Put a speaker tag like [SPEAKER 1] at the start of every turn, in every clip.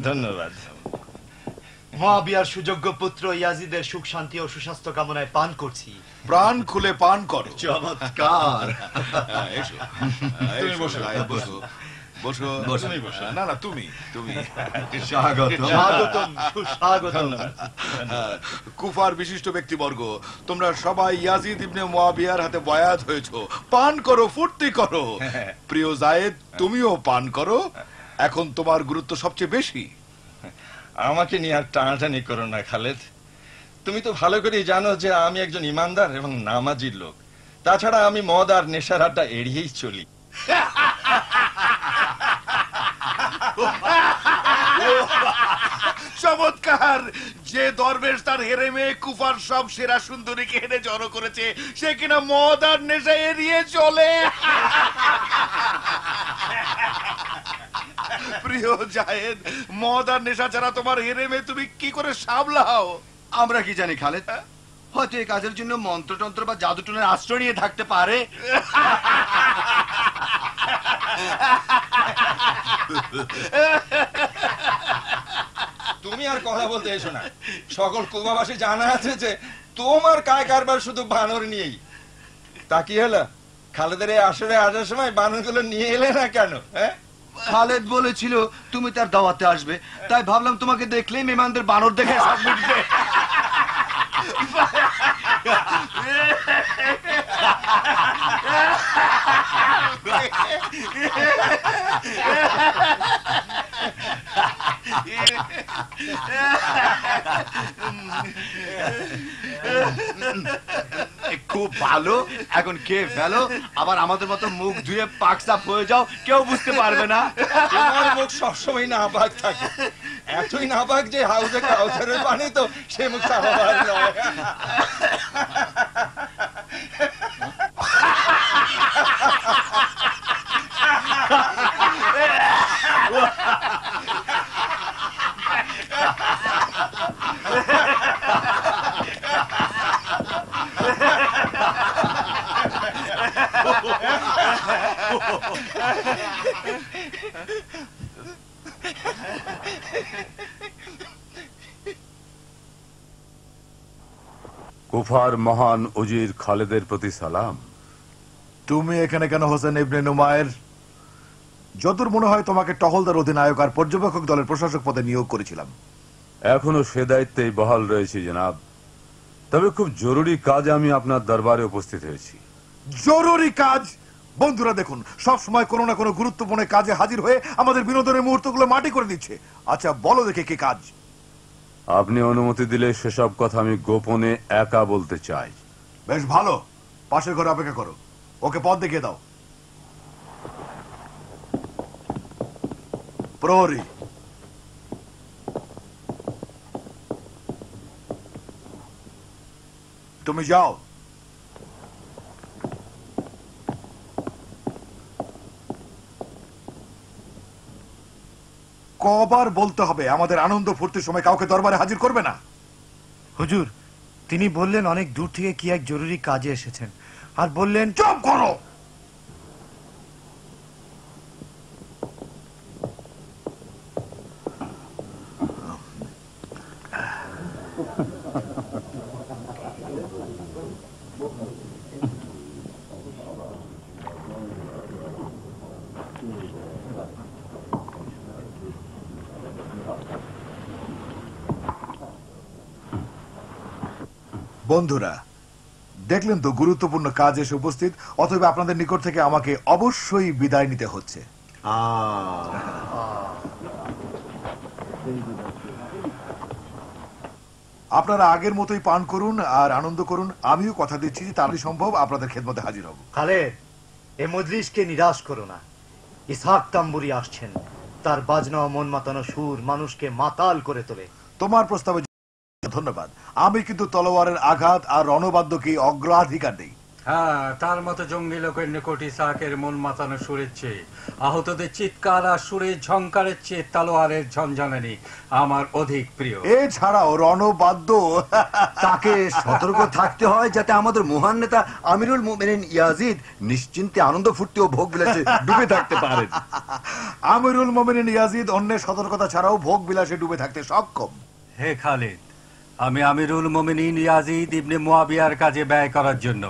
[SPEAKER 1] ধন্যবাদ। মুআবিয়ার সুযোগ্য পুত্র ইয়াজিদের সুখ শান্তি ও সুস্বাস্থ্য কামনায় পান করছি।
[SPEAKER 2] প্রাণ খুলে পান করো।
[SPEAKER 1] চমৎকার।
[SPEAKER 2] তুমি বসো, বসো বসো বসো। না না, তুমি তুমি
[SPEAKER 1] স্বাগতম।
[SPEAKER 2] কুফার বিশিষ্ট ব্যক্তিবর্গ, তোমরা সবাই ইয়াজিদ ইবনে মুআবিয়ার হাতে বয়াত হয়েছো। পান করো, ফুর্তি করো। প্রিয় জায়েদ, তুমিও পান করো। এখন তোমার গুরুত্ব সবচেয়ে বেশি।
[SPEAKER 3] আমাকে নিয়ে আর টানাটানি করো না খালেদ। তুমি তো ভালো করেই জানো যে আমি একজন ইমানদার এবং নামাজির লোক। তাছাড়া আমি মদ আর নেশার আড্ডা এড়িয়েই চলি।
[SPEAKER 2] চমৎকার। যে দরবেশ তার হেরেমে কুফার সব সেরা সুন্দরীকে এনে জড়ো করেছে, সে কিনা মদ আর নেশা এড়িয়ে চলে। প্রিয় জায়েদ, মদ আর নেশা ছাড়া তোমার হেরেমে তুমি কি করে সামলাও?
[SPEAKER 1] আমরা কি জানি খালেদ, হয়তো এই কাজের জন্য মন্ত্রতন্ত্র বা জাদুটনের আশ্রয় নিয়ে থাকতে পারে।
[SPEAKER 3] তুমি আর কথা বলতে এসো না। সকল কুমাবাসী জানা আছে যে তোমার কায় কারবার শুধু বানর নিয়েই। তা কি হলো, খালেদের এই আসরে আসার সময় বানরগুলো নিয়ে এলে না কেন?
[SPEAKER 1] খালেদ বলেছিল তুমি তার দাওয়াতে আসবে, তাই ভাবলাম তোমাকে দেখলেই মেহমানদের বানর দেখে মিটবে। খুব ভালো, এখন খেয়ে ফেলো, আবার আমাদের মতো মুখ ধুয়ে পাক সাফ হয়ে যাও, কেউ বুঝতে পারবে না।
[SPEAKER 3] তোমার মুখ সবসময় নাপাক থাকে, এতই নাপাক যে হাউজে কাউসারের পানি তো সে মুখ সাফ হবার নয়।
[SPEAKER 4] কুফার মহান উজির খালেদের প্রতি সালাম।
[SPEAKER 2] তুমি এখানে কেন হোসেন ইবনে নুমায়ের? যতদূর মনে হয় তোমাকে টহলদার অধিনায়ক আর পর্যবেক্ষক দলের প্রশাসক পদে নিয়োগ করেছিলাম।
[SPEAKER 4] এখনো সে দায়িত্বেই বহাল রয়েছে জনাব। তবে খুব জরুরি কাজে আমি আপনার দরবারে উপস্থিত হয়েছি।
[SPEAKER 2] জরুরি কাজ? বন্ধুরা দেখুন, সব সময় কোনো না কোনো গুরুত্বপূর্ণ কাজে হাজির হয়ে আমাদের বিনোদনের মুহূর্তগুলো মাটি করে দিচ্ছে। আচ্ছা বলো দেখে কি কাজ?
[SPEAKER 4] আপনি অনুমতি দিলে সেসব কথা আমি গোপনে একা বলতে চাই।
[SPEAKER 2] বেশ ভালো, পাশের ঘরে অপেক্ষা করো। ওকে পথ দেখিয়ে দাও। প্রহরী, তুমি যাও। কবার বলতে হবে আমাদের আনন্দ ফুর্তির সময় কাউকে দরবারে হাজির করবে না?
[SPEAKER 5] হুজুর, তিনি বললেন অনেক দূর থেকে কি এক জরুরি কাজে এসেছেন, আর বললেন
[SPEAKER 2] চুপ করো। বন্ধুরা দেখলেন তো, গুরুত্বপূর্ণ কাজ এসে উপস্থিত। অতএব আপনাদের নিকট থেকে আমাকে অবশ্যই বিদায় নিতে হচ্ছে। আপনারা আগের মতোই পান করুন আর আনন্দ করুন। আমিও কথা দিচ্ছি যে তারই সম্ভব আপনাদের খেদমতে হাজির হব।
[SPEAKER 5] খালেদ, এ মজলিসকে নিরাশ করো না। ইসহাক তাম্বুরি আসছেন, তার বাজনা ও মন মাতানো সুর মানুষকে মাতাল করে তোলে।
[SPEAKER 2] তোমার প্রস্তাবে ধন্যবাদ। আমি কিন্তু তলোয়ারের আঘাত আর রণবাদ্যকে অগ্রাধিকার দেই।
[SPEAKER 6] হ্যাঁ, তার মতো জঙ্গি লোকের নিকট ইসাহাকের মন মাতানো সুরের চেয়ে, আহতদের চিৎকার আর সুরের ঝংকারের চেয়ে তালোয়ারের ঝনঝনানি আমার অধিক প্রিয়।
[SPEAKER 2] এছাড়াও রণবাদ্য।
[SPEAKER 1] তাকে সতর্ক থাকতে হয় যাতে আমাদের মহান নেতা আমিরুল মুমিনিন ইয়াজিদ নিশ্চিন্তে আনন্দ ফুর্তি ও ভোগ বিলাসে ডুবে থাকতে পারেন।
[SPEAKER 2] আমিরুল মুমিনিন ইয়াজিদ অন্যের সতর্কতা ছাড়াও ভোগ বিলাসে ডুবে থাকতে সক্ষম।
[SPEAKER 6] হে খালিদ, আমি আমিরুল মোমিনিন ইয়াজিদ ইবনে মুয়াবিয়ার কাজে ব্যয় করার জন্য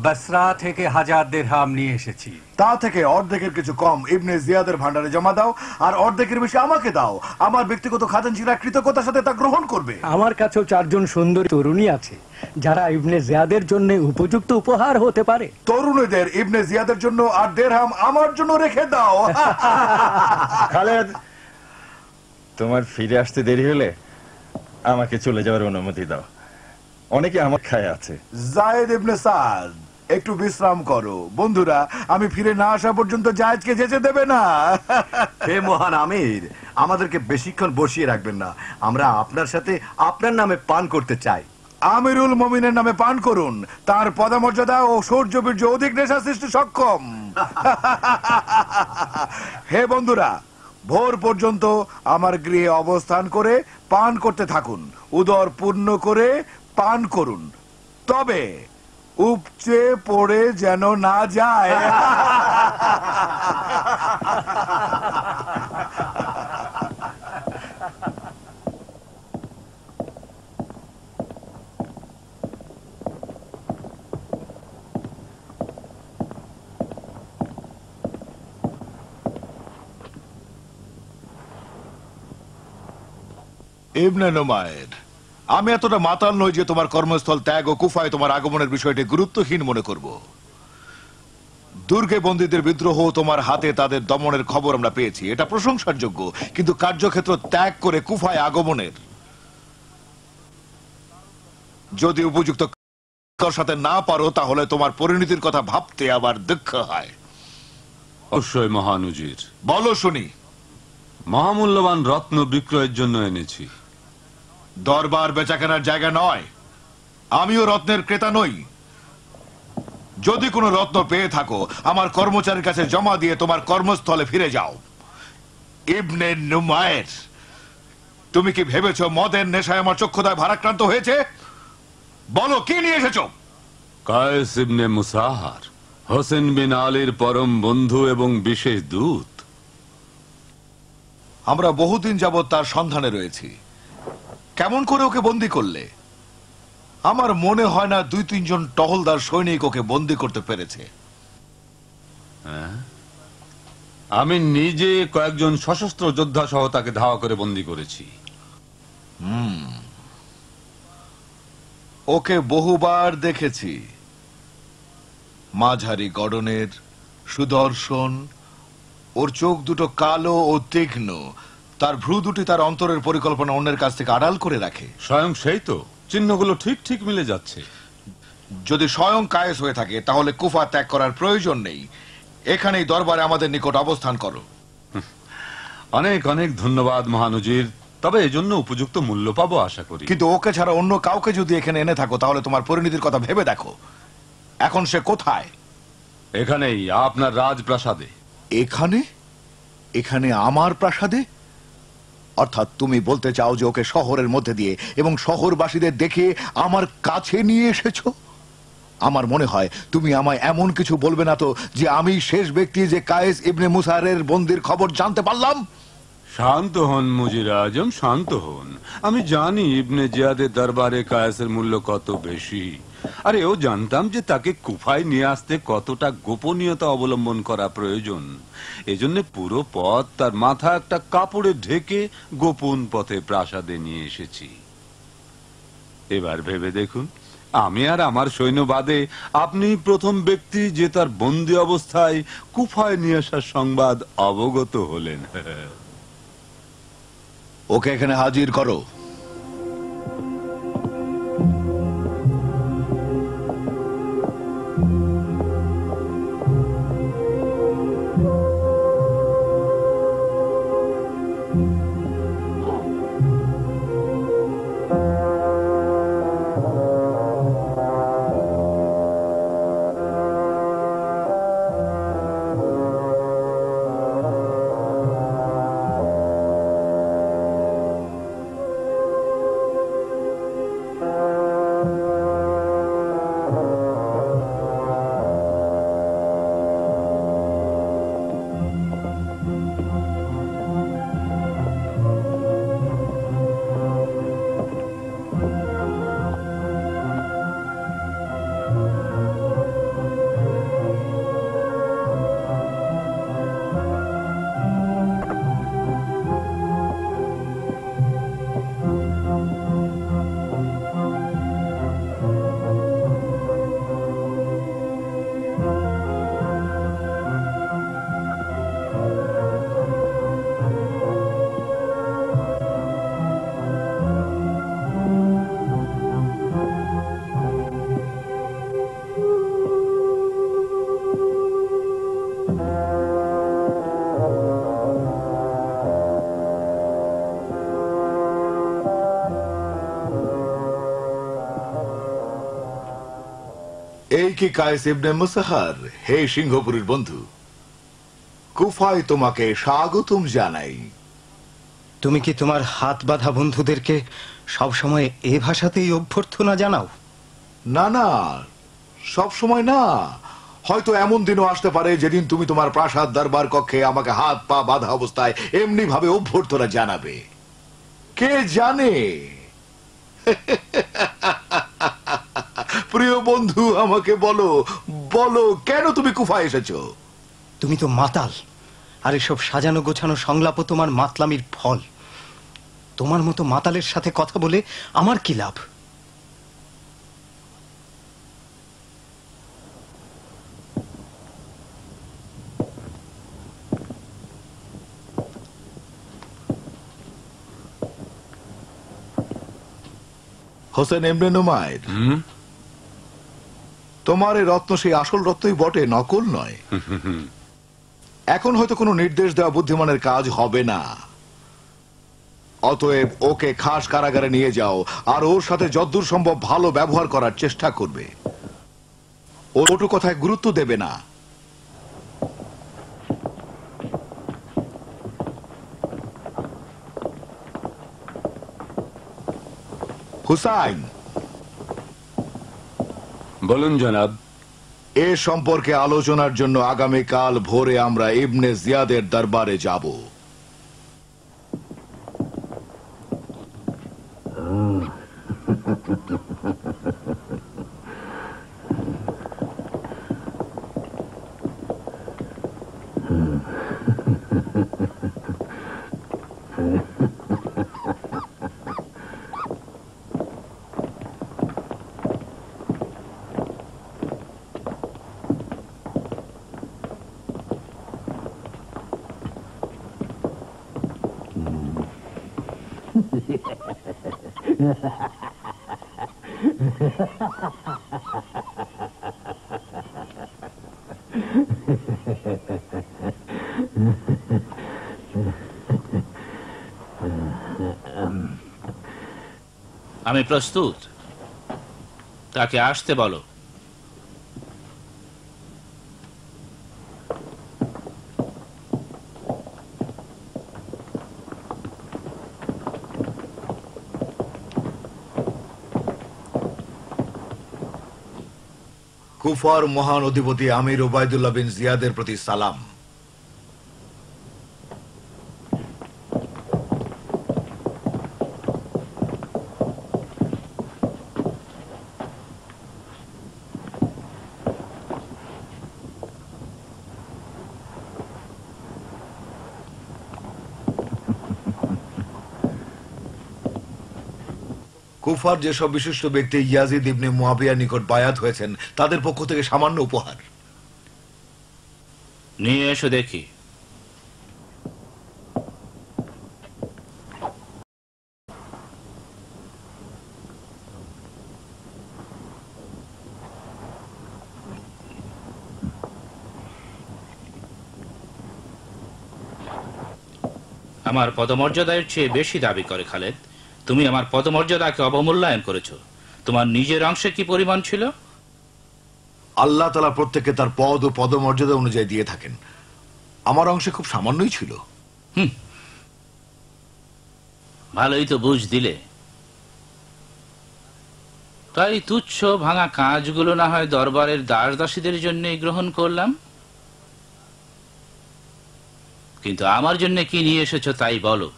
[SPEAKER 6] বসরা থেকে 1000 দিরহাম নিয়ে এসেছি।
[SPEAKER 2] তা থেকে অর্ধেকের কিছু কম ইবনে জিয়াদের ভান্ডারে জমা দাও, আর অর্ধেকের বেশি আমাকে দাও। আমার ব্যক্তিগত খাজানচিরা কৃতজ্ঞতার সাথে তা গ্রহণ করবে।
[SPEAKER 7] আমার কাছেও 4 জন সুন্দরী তরুণী আছে যারা ইবনে জিয়াদের জন্য উপযুক্ত উপহার হতে পারে।
[SPEAKER 2] তরুণীদের ইবনে জিয়াদের জন্য আর দিরহাম আমার জন্য রেখে দাও।
[SPEAKER 3] খালেদ, তোমার ফিরে আসতে দেরি হলে আমাকে চলে যাওয়ার অনুমতি দাও। অনেকে আমার খায় আছে।
[SPEAKER 2] জায়েদ ইবনে সাদ, একটু বিশ্রাম করো। বন্ধুরা, আমি ফিরে না আসা পর্যন্ত জায়েদকে যেতে দেবে না।
[SPEAKER 1] হে মহান আমির, আমাদেরকে বেশিক্ষণ বসিয়ে রাখবেন না। আমরা আপনার সাথে আপনার নামে পান করতে চাই।
[SPEAKER 2] আমিরুল মুমিনের নামে পান করুন। তার পদমর্যাদা ও শৌর্যবীর্য অধিক নেশা সৃষ্টি সক্ষম। হে বন্ধুরা, ভোর পর্যন্ত আমার গৃহে অবস্থান করে পান করতে থাকুন। উদর পূর্ণ করে পান করুন, তবে উপচে পড়ে যেন না যায়। ইবনে নুমায়ের, আমি এতটা মাতাল নই যে তোমার কর্মস্থল ত্যাগ ও কুফায় তোমার আগমনের বিষয়টি গুরুত্বহীন মনে করব। দুর্গে বন্দীদের বিদ্রোহ তোমার হাতে তাদের দমনের খবর আমরা পেয়েছি, এটা প্রশংসার যোগ্য। কিন্তু কার্যক্ষেত্র ত্যাগ করে কুফায় আগমনের যদি উপযুক্ত সাথে না পারো, তাহলে তোমার পরিণতির কথা ভাবতে আবার দুঃখ হয়।
[SPEAKER 4] অবশ্যই মহানুজির।
[SPEAKER 2] বলো শুনি।
[SPEAKER 4] মহামূল্যবান রত্ন বিক্রয়ের জন্য এনেছি।
[SPEAKER 2] দরবার বেচাকেনার জায়গা নয়। আমিও রত্নের ক্রেতা নই। যদি কোনো রত্ন পেয়ে থাকো, আমার কর্মচারীর কাছে জমা দিয়ে তোমার কর্মস্থলে ফিরে যাও। ইবনে নুমায়ের, তুমি কি ভেবেছো মদের নেশায় আমার চক্ষুদায় ভারাক্রান্ত হয়েছে? বলো, কি নিয়ে এসেছো?
[SPEAKER 4] কায়েস ইবনে মুসাহার, হোসেন বিন আলীর পরম বন্ধু এবং বিশেষ দূত।
[SPEAKER 2] আমরা বহুদিন যাবৎ তার সন্ধানে রয়েছি। কেমন করে ওকে বন্দী করলে? আমার মনে হয় না 2-3 জন টহলদার সৈনিক ওকে বন্দী করতে পেরেছে।
[SPEAKER 4] আমি নিজে কয়েকজন সশস্ত্র যোদ্ধা সহ তাকে ধাওয়া করে বন্দী করেছি।
[SPEAKER 2] ওকে বহুবার দেখেছি। মাঝারি গড়নের, সুদর্শন, ওর চোখ দুটো কালো ও তীক্ষ্ণ। তার ভ্রু দুটি তার অন্তরের পরিকল্পনা অন্যের কাছ থেকে আড়াল করে রাখে।
[SPEAKER 4] স্বয়ং সেই তো, চিহ্নগুলো ঠিক ঠিক মিলে যাচ্ছে।
[SPEAKER 2] যদি স্বয়ং কায়েস হয়ে থাকে, তাহলে কুফা ত্যাগ করার প্রয়োজন নেই। এখানেই দরবারে আমাদের নিকট অবস্থান করো।
[SPEAKER 4] অনেক অনেক ধন্যবাদ মহানুজির, তবে এজন্য উপযুক্ত মূল্য পাবো আশা করি।
[SPEAKER 2] কিন্তু ওকে ছাড়া অন্য কাউকে যদি এখানে এনে থাকো, তাহলে তোমার পরিণতির কথা ভেবে দেখো। এখন সে কোথায়?
[SPEAKER 4] এখানেই, আপনার রাজপ্রাসাদে।
[SPEAKER 2] এখানে? এখানে আমার প্রাসাদে? অর্থাৎ তুমি বলতে চাও যে ওকে শহরের মধ্যে দিয়ে এবং শহরবাসীদের দেখে আমার কাছে নিয়ে এসেছো? আমার মনে হয় তুমি আমায় এমন কিছু বলবে না তো যে আমি শেষ ব্যক্তি যে কায়েস ইবনে মুসাহারের বন্দির খবর জানতে পারলাম?
[SPEAKER 4] শান্ত হন মুজির আজম, শান্ত হন। আমি জানি ইবনে জিয়াদের দরবারে কায়েসের মূল্য কত বেশি। আর এও জানতাম যে তাকে কুফায় নিয়ে আসতে কতটা গোপনীয়তা অবলম্বন করা প্রয়োজন। এজন্য পুরো পথ তার মাথা একটা কাপড়ে ঢেকে গোপন পথে প্রাসাদে নিয়ে এসেছি। এবার ভেবে দেখুন, আমি আর আমার সৈন্য বাদে আপনি প্রথম ব্যক্তি যে তার বন্দী অবস্থায় কুফায় নিয়ে আসার সংবাদ অবগত হলেন।
[SPEAKER 2] ওকে এখানে হাজির করো। এই কি কায়েস ইবনে মুসাহার? হে সিংহপুরীর বন্ধু, কুফায় তোমাকে স্বাগতম জানাই।
[SPEAKER 8] তুমি কি তোমার হাত বাঁধা বন্ধুদেরকে সবসময় এ ভাষাতেই অভ্যর্থনা জানাও?
[SPEAKER 2] না না, সব সময় না। হয়তো এমন দিনও আসতে পারে যেদিন তুমি তোমার প্রাসাদ দরবার কক্ষে আমাকে হাত পা বাঁধা অবস্থায় এমনি ভাবে অভ্যর্থনা জানাবে। কে জানে? প্রিয় বন্ধু, আমাকে বলো বলো, কেন তুমি কুফায় এসেছো?
[SPEAKER 8] তুমি তো মাতাল, আর এসব সাজানো গোছানো সংলাপও তোমার মাতলামির ফল। তোমার মতো মাতালের সাথে কথা বলে আমার কি লাভ?
[SPEAKER 2] হোসেন ইবনে নুমাইর, তোমার এই রত্ন সেই আসল রত্নই বটে, নকল নয়। এখন হয়তো কোনো নির্দেশ দেওয়া বুদ্ধিমানের কাজ হবে না। অতএব ওকে খাস কারাগারে নিয়ে যাও, আর ওর সাথে যতদূর সম্ভব ভালো ব্যবহার করার চেষ্টা করবে। ওটু কথায় গুরুত্ব দেবে না। হুসাইন,
[SPEAKER 4] বলুন জনাব।
[SPEAKER 2] এ সম্পর্কে আলোচনার জন্য আগামীকাল ভোরে আমরা ইবনে জিয়াদের দরবারে যাব।
[SPEAKER 9] আমি প্রস্তুত, তাকে আসতে বলো।
[SPEAKER 2] কুফার মহান অধিপতি আমির ওবায়দুল্লাহ বিন জিয়াদের প্রতি সালাম। কুফার যেসব বিশিষ্ট ব্যক্তি ইয়াজিদ ইবনে মুয়াবিয়ার নিকট বায়াত হয়েছেন, তাদের পক্ষ থেকে সামান্য উপহার
[SPEAKER 9] নিয়ে এসো দেখি। আমার পদমর্যাদার চেয়ে বেশি দাবি করে খালেদ। তুমি আমার পদমর্যাদাকে অবমূল্যায়ন করেছো। তোমার নিজের অংশে কি পরিমাণ ছিল?
[SPEAKER 2] আল্লাহ তাআলা প্রত্যেককে তার পদ ও পদমর্যাদা অনুযায়ী দিয়ে থাকেন। আমার অংশে খুব সামান্যই ছিল।
[SPEAKER 9] ভালোই তো বুঝ দিলে। তাই তুচ্ছ ভাঙা কাজগুলো না হয় দরবারের দাস দাসীদের জন্যই গ্রহণ করলাম, কিন্তু আমার জন্য কি নিয়ে এসেছো তাই বলো।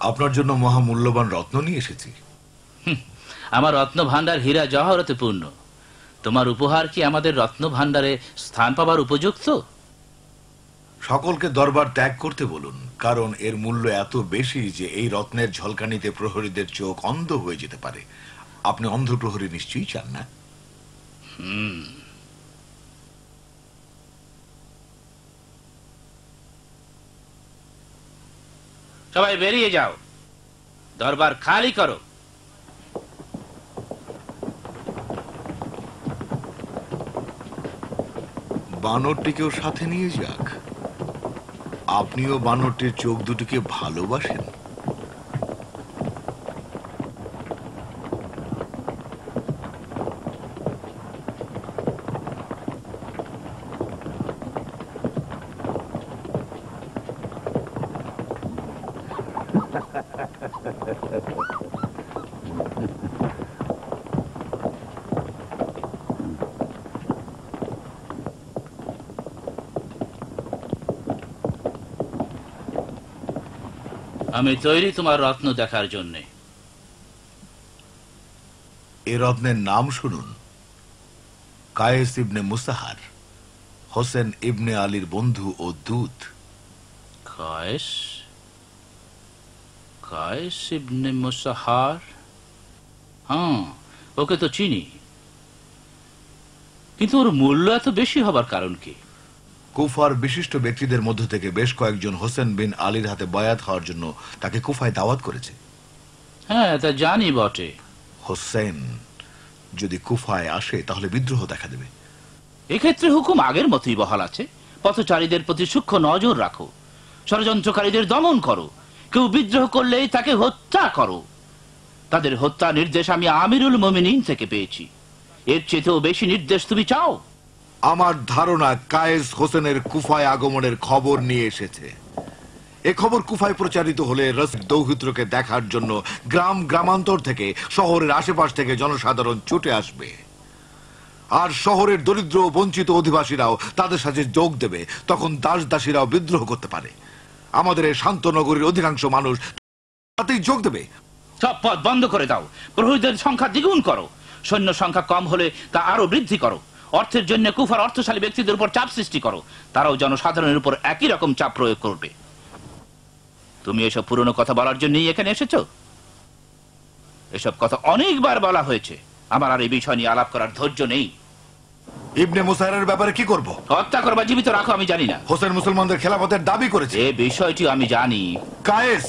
[SPEAKER 2] আপনার জন্য মহামূল্যবান রত্ন নিয়ে এসেছি।
[SPEAKER 9] আমার রত্ন ভাণ্ডার হীরা জহরতে পূর্ণ। তোমার উপহার কি আমাদের রত্ন ভাণ্ডারে স্থান পাবার উপযুক্ত?
[SPEAKER 2] সকলকে দরবার ত্যাগ করতে বলুন, কারণ এর মূল্য এত বেশি যে এই রত্নের ঝলকানিতে প্রহরীদের চোখ অন্ধ হয়ে যেতে পারে। আপনি অন্ধ প্রহরী নিশ্চয়ই চান না?
[SPEAKER 9] সবাই বেরিয়ে যাও, দরবার খালি করো।
[SPEAKER 2] বানরটিকেও সাথে নিয়ে যাক। আপনিও বানরটির চোখ দুটিকে ভালোবাসেন।
[SPEAKER 9] আমি তৈরি তোমার রত্ন দেখার জন্যে।
[SPEAKER 2] এ রত্নের নাম শুনুন, কায়েস ইবনে মুসাহার, হোসেন ইবনে আলীর বন্ধু ও দূত।
[SPEAKER 9] কায়েস, কায়েস ইবনে মুসাহার, হ্যাঁ ওকে তো চিনি, কিন্তু ওর মূল্য এত বেশি হবার কারণ কি?
[SPEAKER 2] কুফার বিশিষ্ট ব্যক্তিদের মধ্য থেকে বেশ কয়েকজন হোসেন বিন আলীর হাতে বায়াত হওয়ার জন্য তাকে কুফায় দাওয়াত করেছে।
[SPEAKER 9] হ্যাঁ তা জানি বটে।
[SPEAKER 2] হোসেন যদি কুফায় আসে তাহলে বিদ্রোহ দেখা দেবে।
[SPEAKER 9] এক্ষেত্রে হুকুম আগের মতোই বহাল আছে। পথচারীদের প্রতি সূক্ষ্ম নজর রাখো, ষড়যন্ত্রকারীদের দমন করো, কেউ বিদ্রোহ করলেই তাকে হত্যা করো। তাদের হত্যা নির্দেশ আমি আমিরুল মুমিনিন থেকে পেয়েছি। এর চেয়েও বেশি নির্দেশ তুমি চাও?
[SPEAKER 2] আমার ধারণা কায়েস হোসেনের কুফায় আগমনের খবর নিয়ে এসেছে। এ খবর কুফায় প্রচারিত হলে রসদ দৌহিত্রকে দেখার জন্য গ্রাম গ্রামান্তর থেকে, শহরের আশেপাশ থেকে জনসাধারণ ছুটে আসবে। আর শহরের দরিদ্র ও বঞ্চিত অধিবাসীরাও তাদের সাথে যোগ দেবে। তখন দাস দাসীরাও বিদ্রোহ করতে পারে। আমাদের এই শান্ত নগরীর অধিকাংশ মানুষ তাতেই যোগ দেবে।
[SPEAKER 9] সব পথ বন্ধ করে দাও, প্রহরীদের সংখ্যা দ্বিগুণ করো, সৈন্য সংখ্যা কম হলে তা আরো বৃদ্ধি করো। অর্থের জন্য কুফার অর্থশালী ব্যক্তিদের উপর চাপ সৃষ্টি করো, তারাও জনসাধারণের উপর একই রকম চাপ প্রয়োগ করবে। তুমি এসব পুরনো কথা বলার জন্যই এখানে এসেছো? এসব কথা অনেকবার বলা হয়েছে, আমার আর এই বিষয় নিয়ে আলাপ করার ধৈর্য নেই।
[SPEAKER 2] ইবনে মুসাহারের ব্যাপারে কি করব?
[SPEAKER 9] হত্যা করবা জীবিত রাখো আমি জানি না।
[SPEAKER 2] হোসেন মুসলমানদের খেলাফতের দাবি করেছে,
[SPEAKER 9] এই বিষয়টি আমি জানি।
[SPEAKER 2] কায়েস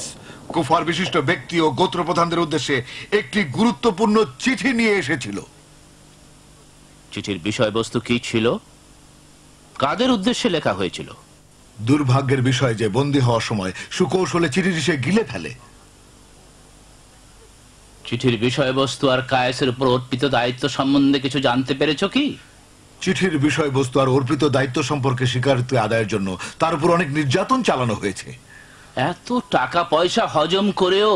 [SPEAKER 2] কুফার বিশিষ্ট ব্যক্তি ও গোত্র প্রধানদের উদ্দেশ্যে একটি গুরুত্বপূর্ণ চিঠি নিয়ে এসেছিল।
[SPEAKER 9] চিঠির বিষয়বস্তু কি ছিল? কাদের উদ্দেশ্যে লেখা হয়েছিল?
[SPEAKER 2] দুর্ভাগ্যের বিষয় যে বন্দী হওয়ার সময় সুকৌশলে চিঠিটি সে গিলে ফেলে।
[SPEAKER 9] চিঠির বিষয়বস্তু আর কায়েসের উপর অর্পিত দায়িত্ব সম্বন্ধে কিছু জানতে পেরেছো কি?
[SPEAKER 2] চিঠির বিষয়বস্তু আর অর্পিত দায়িত্ব সম্পর্কে স্বীকারোক্তি আদায়ের জন্য তার উপর অনেক নির্যাতন চালানো হয়েছে।
[SPEAKER 9] এত টাকা পয়সা হজম করেও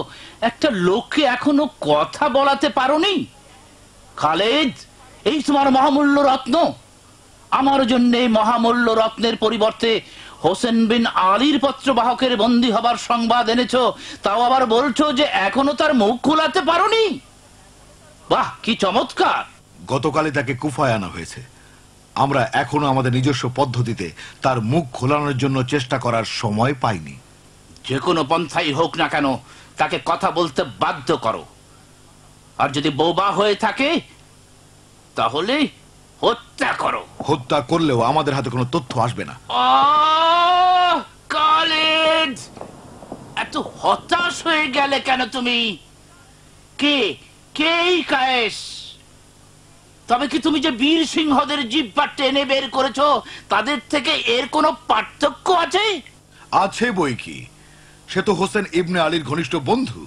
[SPEAKER 9] একটা লোককে এখনো কথা বলাতে পারোনি? খালেদ, এই তোমার মহামূল্য রত্ন। আমার জন্য এই মহামূল্য রত্নের পরিবর্তে হোসেন বিন আলীর পত্রবাহকের বন্দী হবার সংবাদ এনেছো, তাও আবার বলছো যে এখনো তার মুখ খোলাতে পারোনি। বাহ, কি চমৎকার!
[SPEAKER 2] গতকালই তাকে কুফায় আনা হয়েছে। আমরা এখনো আমাদের নিজস্ব পদ্ধতিতে তার মুখ খোলানোর জন্য চেষ্টা করার সময় পাইনি।
[SPEAKER 9] যে কোনো পন্থাই হোক না কেন, তাকে কথা বলতে বাধ্য করো। আর যদি বোবা হয়ে থাকে তাহলে হত্যা করো।
[SPEAKER 2] হত্যা করলেও আমাদের হাতে কোনো তথ্য আসবে না।
[SPEAKER 9] খালেদ, এত হতাশ হয়ে গেলে কেন তুমি? কে এই কায়েস? তবে কি তুমি যে বীর সিংহদের জিহ্বা টেনে বের করেছো তাদের থেকে এর কোনো পার্থক্য আছে?
[SPEAKER 2] আছে বই কি, সে তো হোসেন ইবনে আলীর ঘনিষ্ঠ বন্ধু।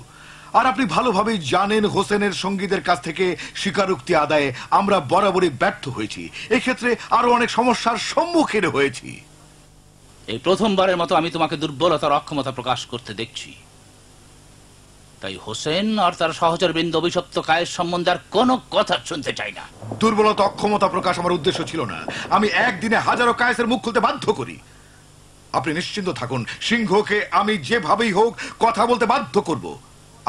[SPEAKER 2] আর আপনি ভালোভাবেই জানেন হোসেনের সঙ্গীদের কাছ থেকে স্বীকারোক্তি আদায়ে আমরা বরাবরই ব্যর্থ হয়েছি। এক্ষেত্রে আরো অনেক সমস্যার সম্মুখীন হয়েছি।
[SPEAKER 9] এই প্রথমবারের মতো আমি তোমাকে দুর্বলতার অক্ষমতা প্রকাশ করতে দেখছি। তাই হোসেন আর তার সহচরবৃন্দ অভিশপ্ত কায়েস সম্বন্ধে আর কোনো কথা শুনতে চাই না।
[SPEAKER 2] দুর্বলতা অক্ষমতা প্রকাশ আমার উদ্দেশ্য ছিল না। আমি একদিনে হাজারো কায়েসের মুখ খুলতে বাধ্য করি। আপনি নিশ্চিন্ত থাকুন, সিংহকে আমি যেভাবেই হোক কথা বলতে বাধ্য করব।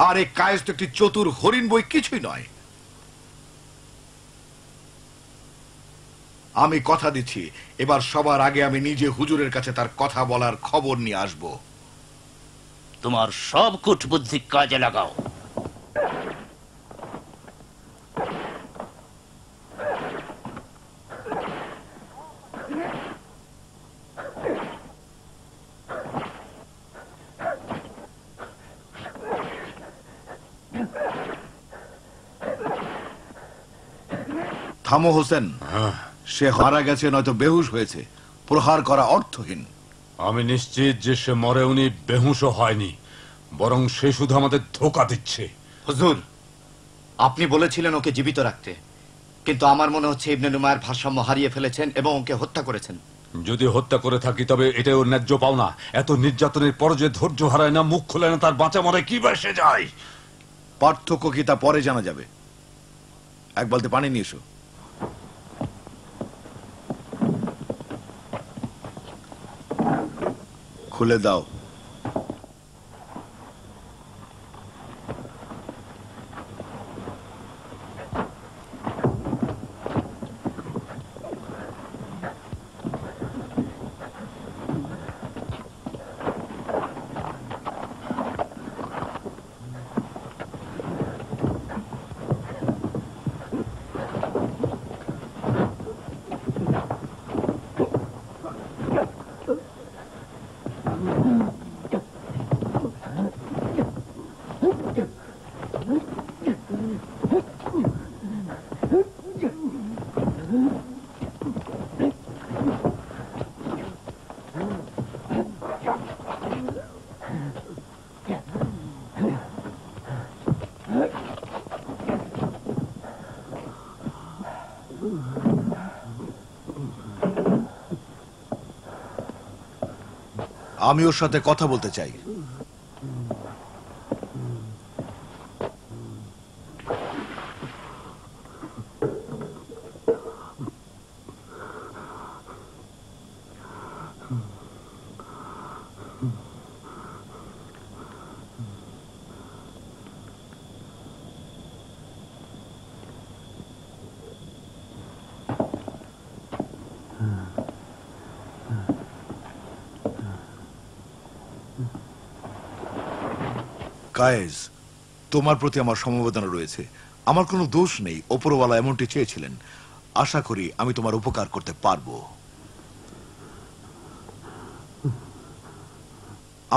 [SPEAKER 2] আর এই কায়েস তো একটি চতুর হরিণ বই কিছুই নয়। আমি কথা দিচ্ছি, এবার সবার আগে আমি নিজে হুজুরের কাছে তার কথা বলার খবর নিয়ে আসব।
[SPEAKER 9] তোমার সব কূটবুদ্ধি কাজে লাগাও।
[SPEAKER 2] থামো হোসেন, সে মারা গেছে নয়তো বেহুশ হয়েছে। প্রহার করা অর্থহীন।
[SPEAKER 4] আমি নিশ্চিত যে সে মরেওনি, বেহুঁশও হয়নি, বরং সে শুধু আমাদের ধোঁকা দিচ্ছে।
[SPEAKER 5] হুজুর, আপনি বলেছিলেন ওকে জীবিত রাখতে, কিন্তু আমার মনে হচ্ছে ইবনে নুমায়ের ভারসাম্য হারিয়ে ফেলেছেন এবং ওকে হত্যা করেছেন।
[SPEAKER 4] যদি হত্যা করে থাকি তবে এটাই ওর ন্যায্য পাওনা। এত নির্যাতনের পর যে ধৈর্য হারায় না, মুখ খোলে না, তার বাঁচা মরে কি বেসে যায়।
[SPEAKER 2] পার্থক্য কি তা পরে জানা যাবে। এক বালতি পানি নিয়ে এসো। খুলে দাও। আমি ওর সাথে কথা বলতে চাই। কায়েস, তোমার প্রতি আমার সমবেদনা রয়েছে। আমার কোনো দোষ নেই, ওপরওয়ালা এমনটি চেয়েছিলেন। আশা করি আমি তোমার উপকার করতে পারবো।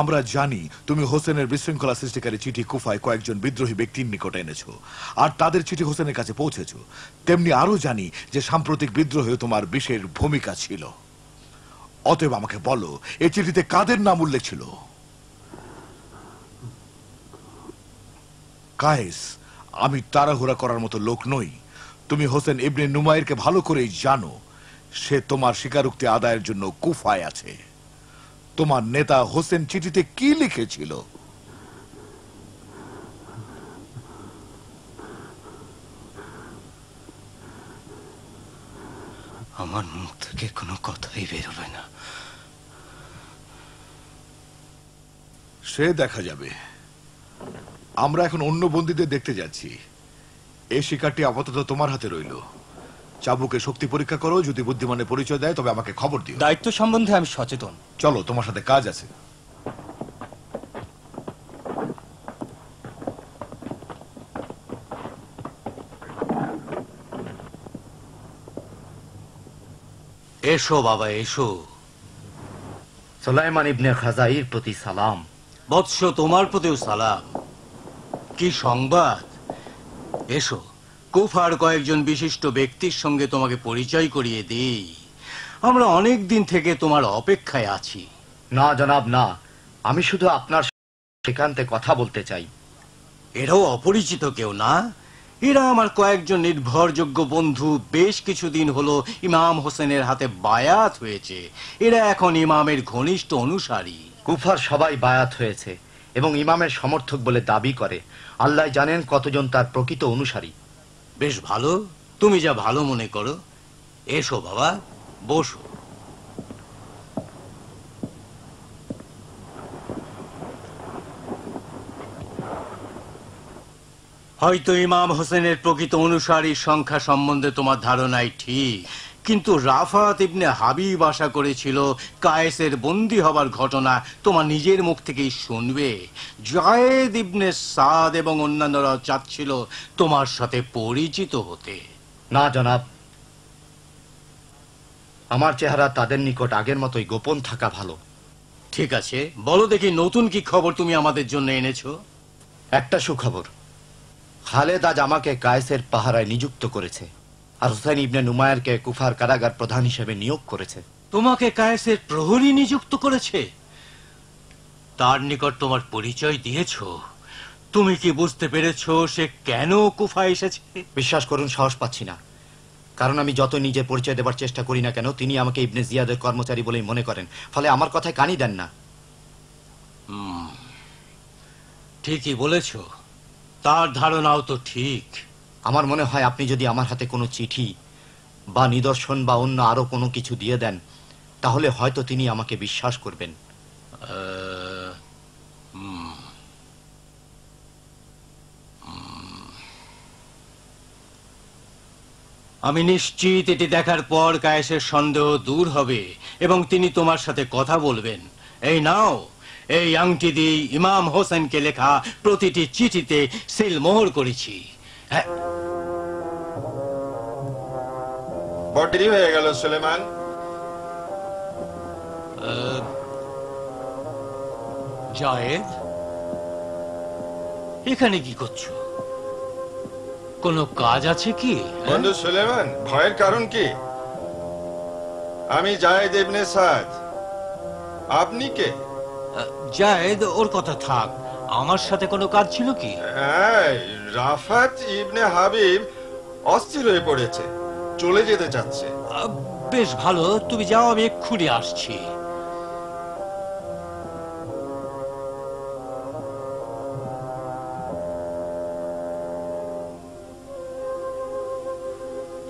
[SPEAKER 2] আমরা জানি তুমি হোসেনের বিশৃঙ্খলা সৃষ্টিকারী চিঠি কুফায় কয়েকজন বিদ্রোহী ব্যক্তির নিকটে এনেছো, আর তাদের চিঠি হোসেনের কাছে পৌঁছেছো। তেমনি আরো জানি যে সাম্প্রতিক বিদ্রোহে তোমার বিশেষ ভূমিকা ছিল। অতএব আমাকে বলো, এই চিঠিতে কাদের নাম উল্লেখ ছিল? কায়েস, আমি তাড়াহুড়া করার মতো লোক নই। তুমি হোসেন ইবনে নুমাইরকে ভালো করেই জানো। সে তোমার স্বীকারোক্তি আদায়ের জন্য কুফায় আছে। তোমার নেতা হোসেন চিঠিতে কি লিখেছিল?
[SPEAKER 8] আমার মুখ থেকে কোনো কথাই বেরোবে না।
[SPEAKER 2] সে দেখা যাবে। আমরা এখন অন্য বন্দীদের দেখতে যাচ্ছি। এই শিকারটি আপাতত তোমার হাতে রইল। চাবুকে শক্তি পরীক্ষা করো, যদি বুদ্ধিমানের পরিচয় দেয় তবে আমাকে খবর দিও।
[SPEAKER 8] দায়িত্ব সম্বন্ধে আমি সচেতন।
[SPEAKER 2] চলো, তোমার সাথে কাজ আছে।
[SPEAKER 8] এসো বাবা, এসো।
[SPEAKER 5] সুলাইমান ইবনে খাজাইর প্রতি সালাম।
[SPEAKER 8] বৎস, তোমার প্রতিও সালাম। কি সংবাদ? এসো, কুফার কয়েকজন বিশিষ্ট ব্যক্তির সঙ্গে তোমাকে পরিচয় করিয়ে দিই। আমরা অনেক দিন থেকে তোমার অপেক্ষায় আছি।
[SPEAKER 5] না জনাব, না। আমি শুধু আপনার সেখানতে কথা বলতে চাই।
[SPEAKER 8] এরাও অপরিচিত কেউ না। এরা আমার কয়েকজন নির্ভরযোগ্য বন্ধু। বেশ কিছুদিন হলো ইমাম হোসেনের হাতে বায়াত হয়েছে। এরা এখন ইমামের ঘনিষ্ঠ অনুসারী।
[SPEAKER 5] কুফার সবাই বায়াত হয়েছে এবং ইমামের সমর্থক বলে দাবি করে। আল্লাহ জানেন কতজন তার প্রকৃত অনুসারী।
[SPEAKER 8] বেশ ভালো, তুমি যা ভালো মনে করো। এসো বাবা, বসো। হয়তো ইমাম হোসেনের প্রকৃত অনুসারীর সংখ্যা সম্বন্ধে তোমার ধারণাই ঠিক, কিন্তু রাফাত ইবনে হাবিব আশা করেছিল কায়েসের বন্দী হবার ঘটনা তোমার নিজের মুখ থেকেই শুনবে। জায়েদ ইবনে সাদ এবং অন্যান্যরা চাচ্ছিল তোমার সাথে পরিচিত হতে।
[SPEAKER 5] না জনাব, আমার চেহারা তাদের নিকট আগের মতোই গোপন থাকা ভালো।
[SPEAKER 8] ঠিক আছে, বলো দেখি নতুন কি খবর তুমি আমাদের জন্য এনেছো?
[SPEAKER 5] একটা সুখবর। খালেদ আজ আমাকে কায়েসের পাহারায় নিযুক্ত করেছে, আর হোসেন ইবনে নুমায়েরকে কুফার কারাগার প্রধান হিসেবে নিয়োগ করেছে।
[SPEAKER 8] তোমাকে কায়েসের প্রহরী নিযুক্ত করেছে? তার নিকট তোমার পরিচয় দিয়েছো? তুমি কি বুঝতে পেরেছো সে কেন কুফা এসেছে?
[SPEAKER 5] বিশ্বাস করুন, সাহস পাচ্ছি না। কারণ আমি যত নিজের পরিচয় দেবার চেষ্টা করি না কেন, তিনি আমাকে ইবনে জিয়াদের কর্মচারী বলেই মনে করেন, ফলে আমার কথায় কানই দেন না।
[SPEAKER 8] ঠিকই বলেছ, তার ধারণাও তো ঠিক।
[SPEAKER 5] আমার মনে হয় আপনি যদি আমার হাতে কোনো চিঠি বা নিদর্শন বা অন্য আরো কোনো কিছু দিয়ে দেন, তাহলে হয়তো তিনি আমাকে বিশ্বাস করবেন।
[SPEAKER 8] আমি নিশ্চিত এটি দেখার পর কায়েসের সন্দেহ দূর হবে এবং তিনি তোমার সাথে কথা বলবেন। এই নাও, এই আংটি দিয়ে ইমাম হোসেনকে লেখা প্রতিটি চিঠিতে সিল মোহর করেছি। হ্যাঁ,
[SPEAKER 3] বড় দেরি হয়ে গেল সুলেমান।
[SPEAKER 8] জায়েদ, এখানে কি করছো? কোনো কাজ আছে কি?
[SPEAKER 3] বন্ধু সুলেমান, ভয়ের কারণ কি? আমি জায়েদ ইবনে সাদ। আপনি কে?
[SPEAKER 8] জায়েদ, ওর কথা থাক, আমার সাথে কোনো কাজ ছিল কি?
[SPEAKER 3] হ্যাঁ, রাফাত ইবনে হাবিব অস্থির হয়ে পড়েছে, চলে যেতে চাচ্ছে।
[SPEAKER 8] বেশ ভালো, তুমি যাও, আমি এক্ষুনি আসছি।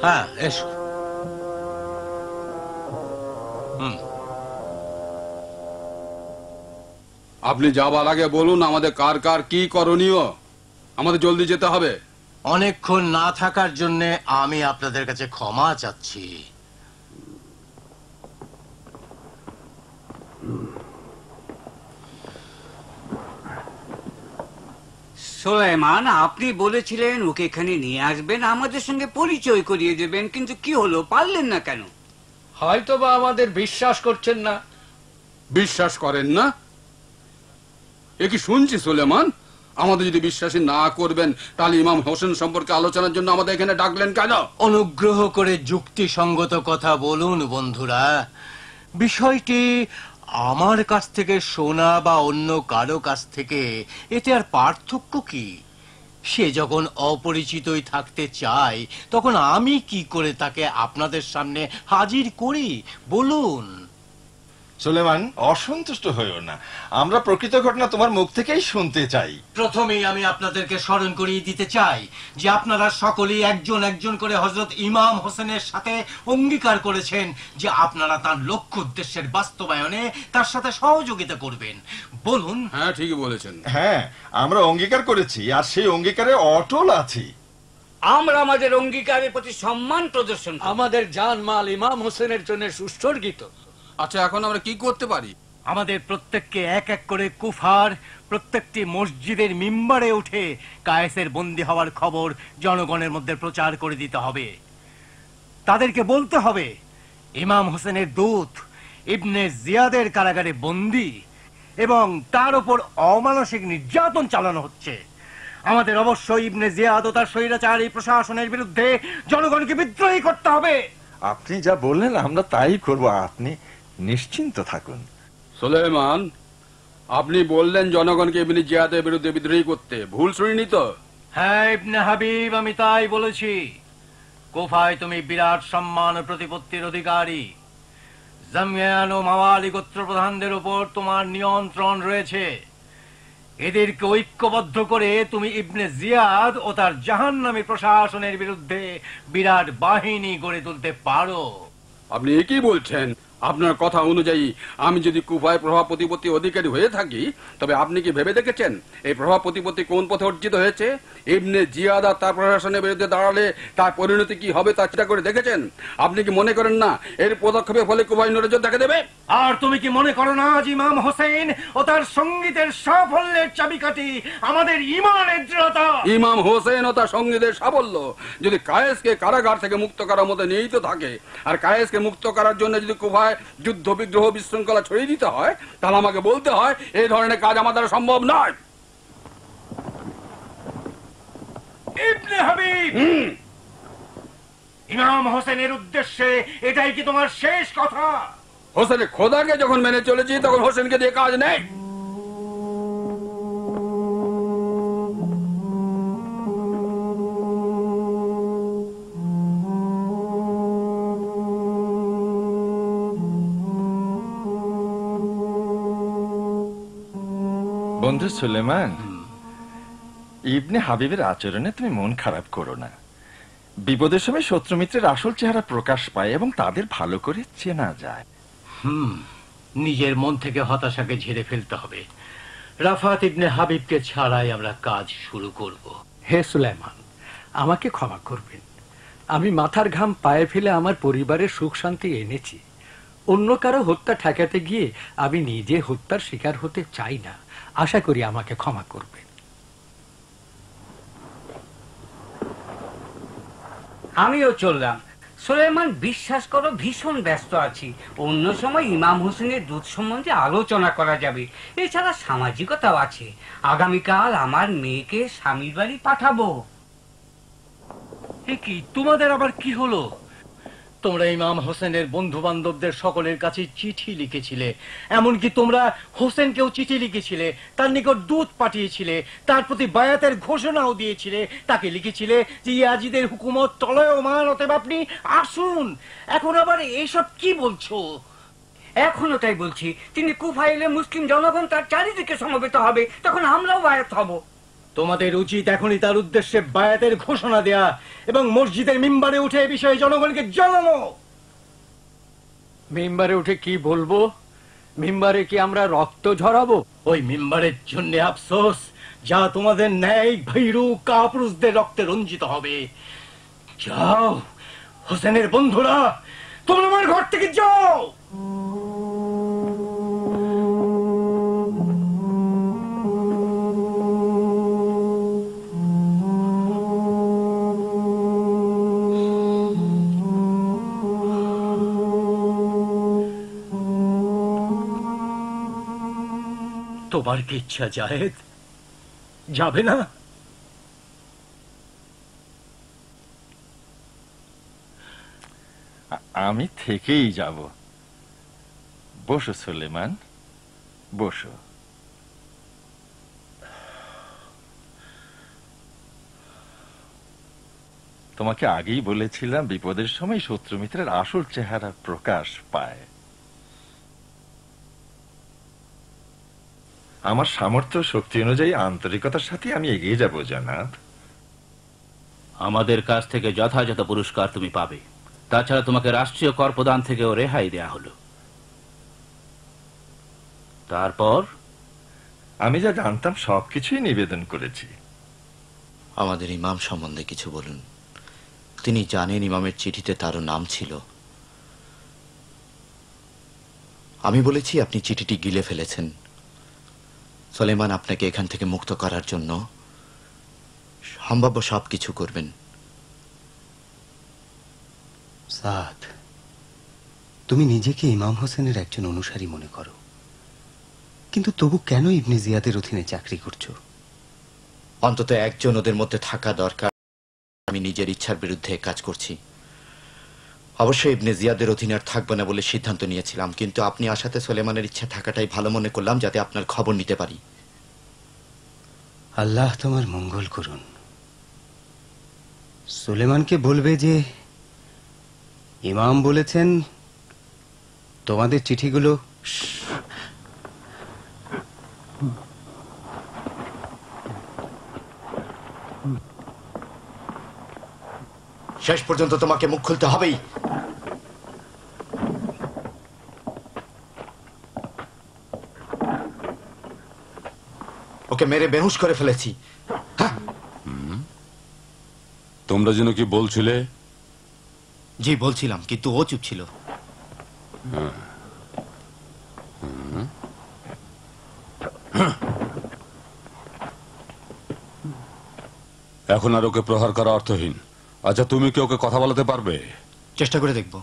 [SPEAKER 8] হ্যাঁ, এসো।
[SPEAKER 4] আপনি যাবার আগে বলুন আমাদের কার কার কি করণীয়। আমাদের জলদি যেতে হবে।
[SPEAKER 8] অনেকক্ষণ না থাকার জন্য আমি আপনাদের কাছে ক্ষমা চাচ্ছি।
[SPEAKER 10] সুলাইমান, আপনি বলেছিলেন ওকে এখানে নিয়ে আসবেন, আমাদের সঙ্গে পরিচয় করিয়ে দেবেন, কিন্তু কি হলো, পারলেন না কেন?
[SPEAKER 7] হয়তো বা আমাদের বিশ্বাস করছেন না।
[SPEAKER 4] বিশ্বাস করেন না? এ কি শুনছি সুলেমান? আমাদের যদি বিশ্বাসী না করবেন, তাহলে ইমাম হোসেন সম্পর্কে আলোচনার জন্য আমাদের এখানে ডাকলেন কেন?
[SPEAKER 8] অনুগ্রহ করে যুক্তিসঙ্গত কথা বলুন বন্ধুরা। বিষয়টি আমার কাছ থেকে শোনা বা অন্য কারো কাছ থেকে এতে আর পার্থক্য কি? সে যখন অপরিচিতই থাকতে চায়, তখন আমি কি করে তাকে আপনাদের সামনে হাজির করি বলুন?
[SPEAKER 3] সুলেমান, অসন্তুষ্ট হইও না, আমরা প্রকৃত ঘটনা তোমার মুখ থেকেই শুনতে চাই।
[SPEAKER 8] প্রথমেই আমি আপনাদেরকে স্মরণ করিয়ে দিতে চাই যে আপনারা সকলেই একজন একজন করে হযরত ইমাম হোসেনের সাথে অঙ্গীকার করেছেন যে আপনারা তার লক্ষ্য উদ্দেশ্যের বাস্তবায়নে তার সাথে সহযোগিতা করবেন। বলুন।
[SPEAKER 4] হ্যাঁ, ঠিকই বলেছেন।
[SPEAKER 3] হ্যাঁ, আমরা অঙ্গীকার করেছি আর সেই অঙ্গীকারে অটল আছি।
[SPEAKER 10] আমরা আমাদের অঙ্গীকারের প্রতি সম্মান প্রদর্শন করি।
[SPEAKER 7] আমাদের জানমাল ইমাম হোসেনের জন্য সুষ্ঠর্গিত।
[SPEAKER 4] আচ্ছা, এখন আমরা কি করতে পারি?
[SPEAKER 8] আমাদের প্রত্যেককে এক এক করে কুফার প্রত্যেকটি মসজিদের মিম্বারে উঠে কায়েসের বন্দী হওয়ার খবর জনগণের মধ্যে প্রচার করে দিতে হবে। তাদেরকে বলতে হবে ইমাম হোসেনের দূত ইবনে জিয়াদের কারাগারে বন্দী এবং তার উপর অমানসিক নির্যাতন চালানো হচ্ছে। আমাদের অবশ্যই ইবনে জিয়াদ ও তার স্বৈরাচারী প্রশাসনের বিরুদ্ধে জনগণকে বিদ্রোহী করতে হবে।
[SPEAKER 11] আপনি যা বললেন আমরা তাই করব, আপনি নিশ্চিন্ত থাকুন।
[SPEAKER 4] সুলেমান, আপনি বললেন জনগণকে ইবনে জিয়াদের বিরুদ্ধে বিদ্রোহী করতে, ভুল শুনিনি তো?
[SPEAKER 8] হ্যাঁ ইবনে হাবিব, আমি তাই বলেছি। কুফায় তুমি বিরাট সম্মান ও প্রতিপত্তির অধিকারী। জামিয়ান ও মাওয়ালি গোত্র প্রধানদের উপর তোমার নিয়ন্ত্রণ রয়েছে। এদেরকে ঐক্যবদ্ধ করে তুমি ইবনে জিয়াদ ও তার জাহান্নামী প্রশাসনের বিরুদ্ধে বিরাট বাহিনী গড়ে তুলতে পারো।
[SPEAKER 4] আপনি কি বলছেন? আপনার কথা অনুযায়ী আমি যদি কুফায় প্রভাব প্রতিপত্তি অধিকারী হয়ে থাকি, তবে আপনি কি ভেবে দেখেছেন এই প্রভাব প্রতিপত্তি কোন পথে অর্জিত হয়েছে? ইবনে জিয়াদ আর তার প্রশাসনের বিরুদ্ধে দাঁড়ালে তার পরিণতি কি হবে তা চিন্তা করে দেখেছেন? আপনি কি মনে করেন না এর পদক্ষেপের ফলে কুফায় নড়েচড় দেখা দেবে?
[SPEAKER 8] আর তুমি কি মনে করো না যে ইমাম হোসেন ও তার সঙ্গীদের সাফল্যের চাবিকাঠি আমাদের ঈমানের দৃঢ়তা?
[SPEAKER 4] ইমাম হোসেন ও তার সঙ্গীদের সাফল্য যদি কায়েসকে কারাগার থেকে মুক্ত করার মধ্যে নিহিত থাকে, আর কায়েসকে মুক্ত করার জন্য যদি কুফায় যুদ্ধ বিগ্রহ বিশৃঙ্খলা ছড়িয়ে দিতে হয়, তাহলে আমাকে বলতে হয় এই ধরনের কাজ আমার দ্বারা সম্ভব নয়।
[SPEAKER 8] ইবনে হাবিব, ইমাম হোসেনের উদ্দেশ্যে এটাই কি তোমার শেষ কথা?
[SPEAKER 4] হোসেনের খোদাকে যখন মেনে চলেছি, তখন হোসেনকে দিয়ে কাজ নেই।
[SPEAKER 11] বন্ধু সুলেমান, ইবনে হাবিবের আচরণে তুমি মন খারাপ করো না। বিপদের সময় শত্রু মিত্রের আসল চেহারা প্রকাশ পায় এবং তাদের ভালো করে চেনা যায়।
[SPEAKER 8] নিজের মন থেকে হতাশাকে ঝেড়ে ফেলতে হবে। রাফাত ইবনে হাবিবকে ছাড়াই আমরা কাজ শুরু করব।
[SPEAKER 7] হে সুলাইমান, আমাকে ক্ষমা করবেন। আমি মাথার ঘাম পায়ে ফেলে আমার পরিবারের সুখ শান্তি এনেছি। অন্য কারো হত্যা ঠেকাতে গিয়ে আমি নিজে হত্যার শিকার হতে চাই না। আশা করি আমাকে ক্ষমা করবেন।
[SPEAKER 10] আমিও চললাম। সুলাইমান, বিশ্বাস করো ভীষণ ব্যস্ত আছি। অন্য সময় ইমাম হোসেনের দুধ সম্বন্ধে আলোচনা করা যাবে। এছাড়া সামাজিকতাও আছে। আগামীকাল আমার মেয়েকে স্বামীর বাড়ি পাঠাবো।
[SPEAKER 8] কি তোমাদের আবার কি হলো? তোমরা ইমাম হোসেনের বন্ধু বান্ধবদের সকলের কাছে চিঠি লিখেছিলে, এমনকি তোমরা হোসেনকেও চিঠি লিখেছিলে, তার নিকট দূত পাঠিয়েছিলে, তার প্রতি বায়াতের ঘোষণাও দিয়েছিলে। তাকে লিখেছিলে যে ইয়াজিদের হুকুমত চলমান, অতএব আপনি আসুন। এখন আবার এসব কি বলছো?
[SPEAKER 10] এখনো তাই বলছি। তিনি কুফা এলে মুসলিম জনগণ তার চারিদিকে সমবেত হবে, তখন আমরাও বায়াত হব।
[SPEAKER 8] তোমাদের উচিত এখনই তার উদ্দেশ্যে বায়াতের ঘোষণা দেয়া এবং মসজিদের মিম্বারে উঠে এ বিষয়ে জনগণকে জানানো।
[SPEAKER 7] মিম্বারে উঠে কি বলবো? মিম্বারে কি আমরা রক্ত ঝরাবো?
[SPEAKER 8] ওই মিম্বারের জন্য আফসোস, যা তোমাদের ন্যায় ভীরু কাপুরুষদের রক্তে রঞ্জিত হবে। যাও হোসেনের বন্ধুরা, তোমরা আমার ঘর থেকে যাও। তোমার কি ইচ্ছা জায়েদ? যাবে না?
[SPEAKER 11] আমি থেকেই যাব। বসো সুলেমান, বসো। তোমাকে আগেই বলেছিলাম বিপদের সময় শত্রু মিত্রের আসল চেহারা প্রকাশ পায়। আমার সামর্থ্য শক্তি অনুযায়ী আন্তরিকতার সাথে আমি এগিয়ে যাব জনাব।
[SPEAKER 9] আমাদের কাছ থেকে যথাযথ পুরস্কার তুমি পাবে। তাছাড়া তোমাকে রাষ্ট্রীয় কর প্রদান থেকেও রেহাই দেয়া হলো। তারপর
[SPEAKER 11] আমি যা জানতাম সবকিছুই নিবেদন করেছি।
[SPEAKER 12] আমাদের ইমাম সম্বন্ধে কিছু বলুন। তিনি জানেন ইমামের চিঠিতে তারও নাম ছিল। আমি বলেছি আপনি চিঠিটি গিলে ফেলেছেন। সুলাইমান আপনাকে এখান থেকে মুক্ত করার জন্য সম্ভাব্য সবকিছু করবেন।
[SPEAKER 13] সাদ, তুমি নিজেকে ইমাম হোসেনের একজন অনুসারী মনে করো, কিন্তু তবু কেন ইবনে জিয়াদের অধীনে চাকরি করছো?
[SPEAKER 12] অন্তত একজন ওদের মধ্যে থাকা দরকার। আমি নিজের ইচ্ছার বিরুদ্ধে কাজ করছি। অবশ্যই ইবনে জিয়াদের অধীনে আর থাকবো না বলে সিদ্ধান্ত নিয়েছিলাম, কিন্তু আপনি আসাতে সুলাইমানের ইচ্ছা থাকাটাই ভালো মনে করলাম, যাতে আপনার খবর নিতে পারি।
[SPEAKER 13] আল্লাহ তোমার মঙ্গল করুন। সুলেমানকে বলবে যে ইমাম বলেছেন তোমাদের চিঠিগুলো
[SPEAKER 12] শেষ পর্যন্ত তোমাকে মুখ খুলতে হবেই। ওকে মেরে বেহুশ করে ফেলেছি।
[SPEAKER 4] তোমরা যেন কি বলছিলে?
[SPEAKER 12] জি বলছিলাম, কিন্তু ও চুপ ছিল।
[SPEAKER 4] এখন আর ওকে প্রহার করা অর্থহীন। আচ্ছা, তুমি কি ওকে কথা বলাতে পারবে?
[SPEAKER 12] চেষ্টা করে দেখব।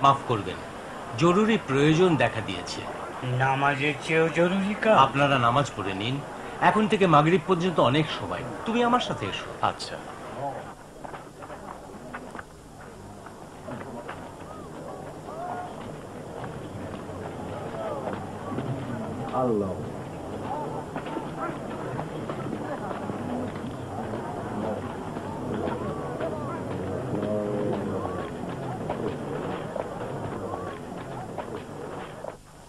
[SPEAKER 14] মাফ করবেন, জরুরি প্রয়োজন দেখা দিয়েছে।
[SPEAKER 10] নামাজের চেয়েও জরুরি কাজ।
[SPEAKER 14] আপনারা নামাজ পড়ে নিন, এখন থেকে মাগরিব পর্যন্ত অনেক সময়। তুমি আমার সাথে এসো।
[SPEAKER 12] আচ্ছা।
[SPEAKER 15] আল্লাহ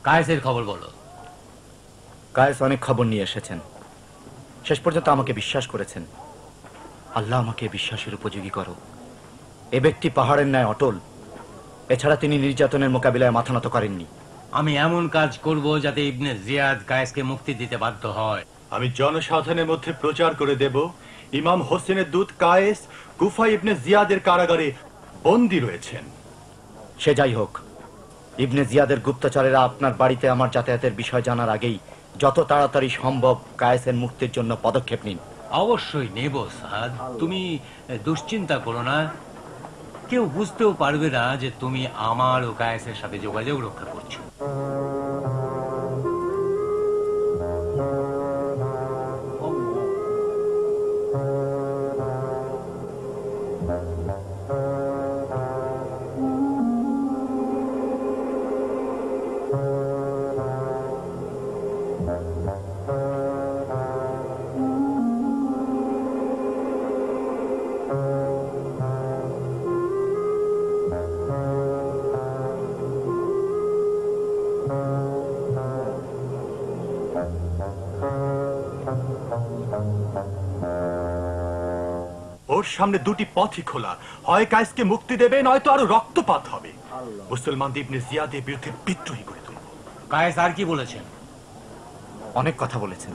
[SPEAKER 14] কায়েসের খবর বলো।
[SPEAKER 12] কায়েস অনেক খবর নিয়ে এসেছেন, শেষ পর্যন্ত আমাকে বিশ্বাস করেছেন। আল্লাহ আমাকে বিশ্বাসের উপযোগী করো। এ ব্যক্তি পাহাড়ের ন্যায় অটল, এছাড়া তিনি নির্যাতনের মোকাবিলায় মাথা নত করেননি।
[SPEAKER 14] আমি এমন কাজ করব যাতে ইবনে জিয়াদ কায়েসকে মুক্তি দিতে বাধ্য হয়।
[SPEAKER 5] আমি জনসাধারণের মধ্যে প্রচার করে দেব ইমাম হোসেনের দূত কায়েস কুফা ইবনে জিয়াদের কারাগারে বন্দী রয়েছেন।
[SPEAKER 12] সে যাই হোক, ইবনে জিয়াদের গুপ্তচরেরা আপনার বাড়িতে আমার যাতায়াতের বিষয় জানার আগেই যত তাড়াতাড়ি সম্ভব কায়েসের মুক্তির জন্য পদক্ষেপ নিন।
[SPEAKER 14] অবশ্যই নেব সাদ, তুমি দুশ্চিন্তা করো না। কেউ বুঝতেও পারবে না যে তুমি আমার ও কায়েসের সাথে যোগাযোগ রক্ষা করছো।
[SPEAKER 5] ওর সামনে দুটি পথই খোলা, হয় কায়েসকে মুক্তি দেবে, নয়তো আরো রক্তপাত হবে। মুসলমানদের ইবনে জিয়াদের বিরুদ্ধে বিদ্রোহী করে তুলব।
[SPEAKER 14] কায়েস আর কি বলেছেন?
[SPEAKER 12] অনেক কথা বলেছেন।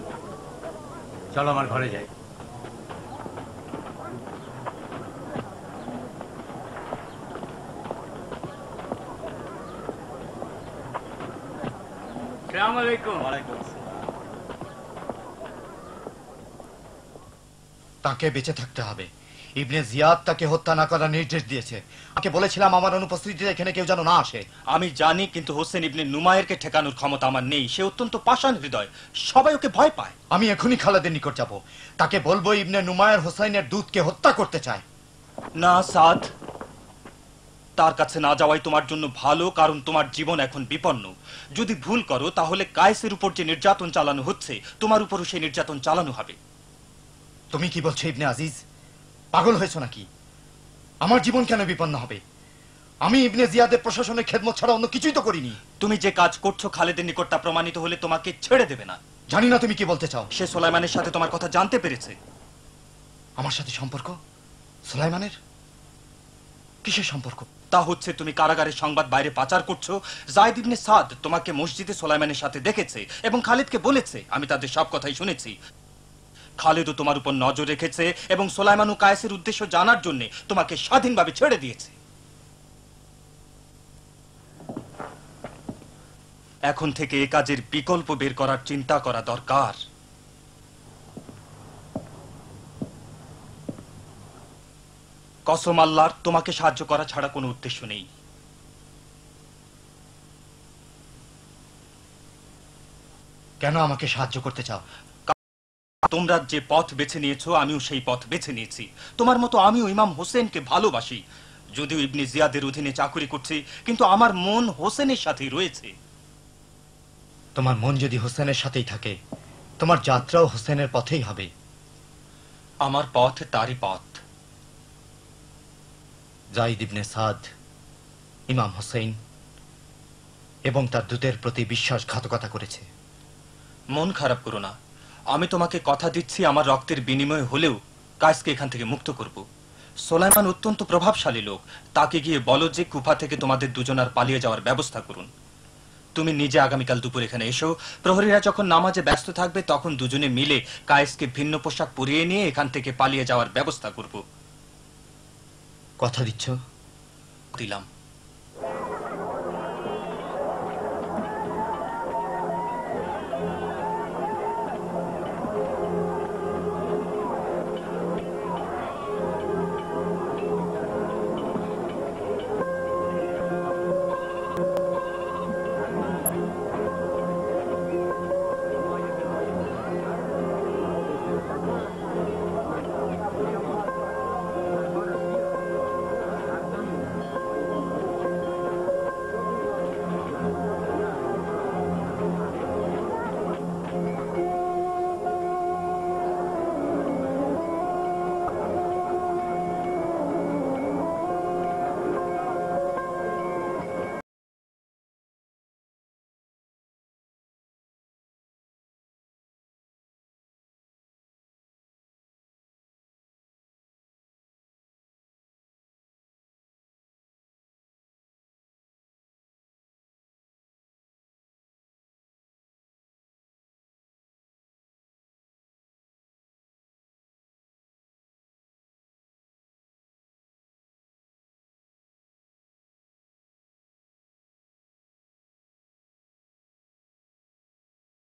[SPEAKER 14] চলো আমার ঘরে যাই।
[SPEAKER 10] আসসালামু আলাইকুম।
[SPEAKER 12] তাকে বেঁচে থাকতে হবে। ইবনে জিয়াদ তাকে হত্যা না করার নির্দেশ দিয়েছে। আমাকে বলেছিলাম আমার অনুপস্থিতিতে এখানে কেউ যেন না আসে।
[SPEAKER 8] আমি জানি, কিন্তু হোসেন ইবনে নুমায়েরকে ঠেকানোর ক্ষমতা আমার নেই। সে অত্যন্ত পাষাণ হৃদয়, সবাই ওকে ভয় পায়।
[SPEAKER 12] আমি এখনই খালেদের নিকট যাব, তাকে বলবো ইবনে নুমায়ের হোসেনের দূতকে হত্যা করতে চায়।
[SPEAKER 8] না সাদ, তার কাছে না যাওয়াই তোমার জন্য ভালো, কারণ তোমার জীবন এখন বিপন্ন। যদি ভুল করো তাহলে কায়েসের উপর যে নির্যাতন চালানো হচ্ছে, তোমার উপরও সেই নির্যাতন চালানো হবে।
[SPEAKER 12] তুমি কি বলছো ইবনে আজিজ? পাগল হয়েছো নাকি? আমার জীবন কেন বিপন্ন হবে? আমি ইবনে জিয়াদের প্রশাসনের খেদমত ছাড়া অন্য কিছুই তো করিনি।
[SPEAKER 8] তুমি যে কাজ করছো খালেদের নিকট তা প্রমাণিত হলে তোমাকে ছেড়ে দেবে না।
[SPEAKER 12] জানি না তুমি কি বলতে চাও।
[SPEAKER 8] সে সুলাইমানের সাথে তোমার কথা জানতে পেরেছে।
[SPEAKER 12] আমার সাথে সম্পর্ক? সুলাইমানের কিসের সম্পর্ক?
[SPEAKER 8] তা হচ্ছে তুমি কারাগারের সংবাদ বাইরে পাচার করছো। যায়েদ ইবনে সাদ তোমাকে মসজিদে সুলাইমানের সাথে দেখেছে এবং খালিদকে বলেছে। আমি তাদের সব কথাই শুনেছি। খালিদও তোমার উপর নজর রেখেছে এবং সুলাইমান ও কায়েসের উদ্দেশ্য জানার জন্য তোমাকে স্বাধীনভাবে ছেড়ে দিয়েছে। এখন থেকে এ কাজের বিকল্প বের করার চিন্তা করা দরকার। কসম আল্লাহর, তোমাকে সাহায্য করা ছাড়া কোনো উদ্দেশ্য নেই।
[SPEAKER 12] কেন আমাকে সাহায্য করতে চাও?
[SPEAKER 8] তোমরা যে পথ বেছে নিয়েছো আমিও সেই পথ বেছে নিয়েছি। তোমার মতো আমিও ইমাম হোসেনকে ভালোবাসি। যদিও ইবনে জিয়াদের অধীনে চাকরি করছি, কিন্তু আমার মন হোসেনের সাথেই রয়েছে।
[SPEAKER 12] তোমার মন যদি হোসেনের সাথেই থাকে, তোমার যাত্রাও হোসেনের পথেই হবে।
[SPEAKER 8] আমার পথ তারই পথ।
[SPEAKER 12] যায়েদ ইবনে সাদ ইমাম হোসেন এবং তার দূতের প্রতি বিশ্বাসঘাতকতা করেছে।
[SPEAKER 8] মন খারাপ করো না, আমি তোমাকে কথা দিচ্ছি আমার রক্তের বিনিময় হলেও কায়েসকে এখান থেকে মুক্ত করব। সুলাইমান অত্যন্ত প্রভাবশালী লোক, তাকে গিয়ে বলো যে কুফা থেকে তোমাদের দুজনার পালিয়ে যাওয়ার ব্যবস্থা করুন। তুমি নিজে আগামীকাল দুপুর এখানে এসো। প্রহরীরা যখন নামাজে ব্যস্ত থাকবে তখন দুজনে মিলে কায়েসকে ভিন্ন পোশাক পরিয়ে নিয়ে এখান থেকে পালিয়ে যাওয়ার ব্যবস্থা করব।
[SPEAKER 12] কথা দিচ্ছ?
[SPEAKER 8] দিলাম।